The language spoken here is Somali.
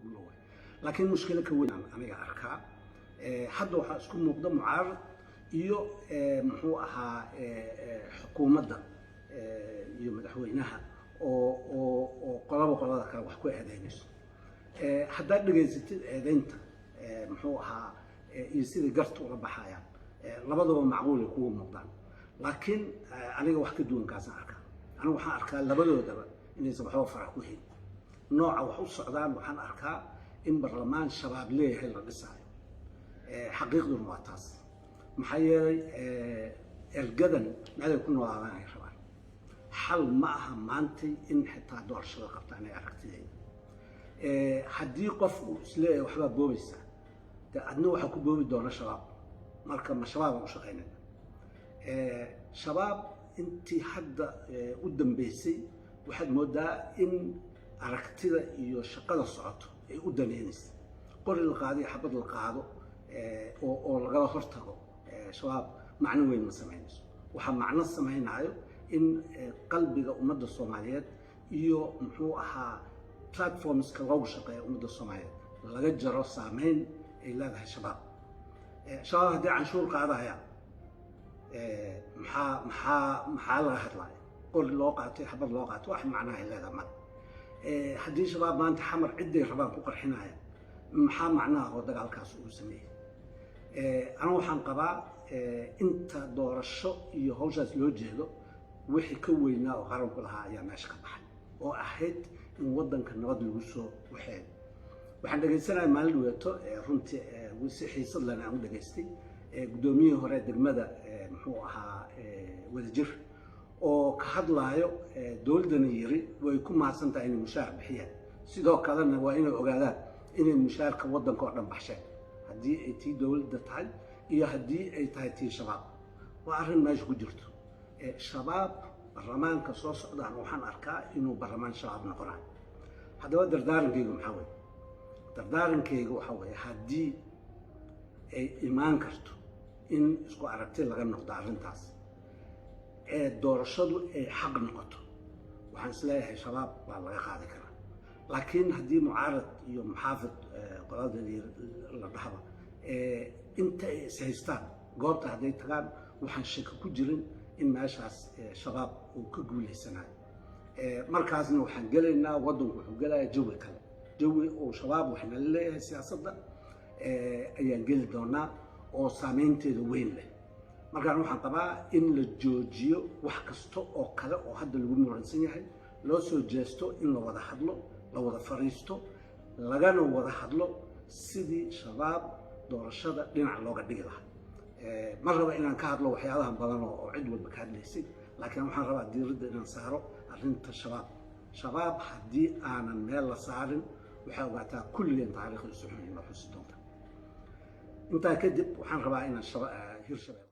guulo waay laakiin mushkilad ka weyn aniga arkaa hadda waxaa isku muuqda mucaarad iyo muxuu ahaa xukuumadda iyo madaxweynaha oo qolada kale wax ku eedeynayso haddaad dhegaysatid eedeynta muxuu ahaa iyo sidai garta ula baxayaan labadaba macquul ay kugu muuqdaan laakiin aniga wax ka duwankaasaan arkaa aniga waxaan arkaa labadoodaba inaysan waxba farax ku helin nooca wax u socdaan waxaan arkaa in barlamaan shabaab leeyahay la dhisaayo xaqiiqduna waa taas maxaa yeelay ergadan meelay ku noolaadaan ay rabaan xal ma aha maantay in xitaa doorashada qabtaan ay aragtidayda haddii qof uu isleeyahay waxbaa boobaysaa de adna waxaa ku boobi doona shabaab marka ma shabaabaan u shaqaynayna shabaab intii hadda u dambeysay waxaad moodaa in aragtida iyo shaqada socoto ay u daneynaysa qori la qaado iyo xabad la qaado oo lagala hortago shabaab macno weyn ma samaynayso waxaa macno samaynayo in qalbiga ummadda soomaaliyeed iyo muxuu ahaa platformska loogu shaqeeya ummadda soomaaliyeed laga jaro saameyn ay leedahay shabaab shabaab haddii canshuur qaadayaan maxaa laga hadlaya qori loo qaato xabad loo qaato wax macnaha ay leedahay male haddii shabaab maanta xamar ciday rabaan ku qarxinayaan maxaa macnaha oo dagaalkaas uu sameeyey aniga waxaan qabaa inta doorasho iyo hawshaas loo jeedo wixii ka weynaa oo qaranku lahaa ayaa meesha ka baxay oo ahayd in waddanka nabad lagu soo waxeeyo waxaan dhegaysanaya maalin dhaweeto runtii si xiisad lana aan u dhegaystay guddoomiyihii hore degmada muxuu ahaa wadajir oo ka hadlaayo dowladdana yiri way ku mahadsan tahay inay mushaar bixiyaan sidoo kalena waa inay ogaadaan inay mushaarka waddanka oo dhan baxsheen haddii ay tii dowladda tahay iyo haddii ay tahay tii shabaab waa arrin meesha ku jirto shabaab barlamaanka soo socdaan waxaan arkaa inuu barlamaan shabaab noqonayo haddaba dardaarankeyga maxaa weeye dardaarankeyga waxaa weeye haddii ay imaan karto in isku aragti laga noqdo arrintaas doorashadu ay xaq noqoto waxaan isleeyahay shabaab waa laga qaadi karaa laakiin haddii mucaarad iyo muxaafid qolada la dhahba inta ay ishaystaan goobta hadday tagaan waxaan shaki ku jirin in meeshaas shabaab uu ka guuleysanayo markaasna waxaan gelaynaa waddanku wuxuu gelayaa jawi kale jawi uu shabaab waxna leeyahay siyaasadda ayaan geli doonaa oo saameynteeda weyn leh markaan waxaan qabaa in la joojiyo wax kasta oo kale oo hadda lagu muransan yahay loo soo jeesto in la wada hadlo la wada fariisto lagana wada hadlo sidii shabaab doorashada dhinac looga dhigi lahaa ma raba inaan ka hadlo waxyaalahan badan oo cid walba ka hadlaysay laakiin waxaan rabaa diiradda inaan saaro arrinta shabaab haddii aanan meel la saarin waxay ogaataa kulligeen taariikhda isu xun inoo xusi doonta intaa kadib waxaan rabaa inaan hirshabelle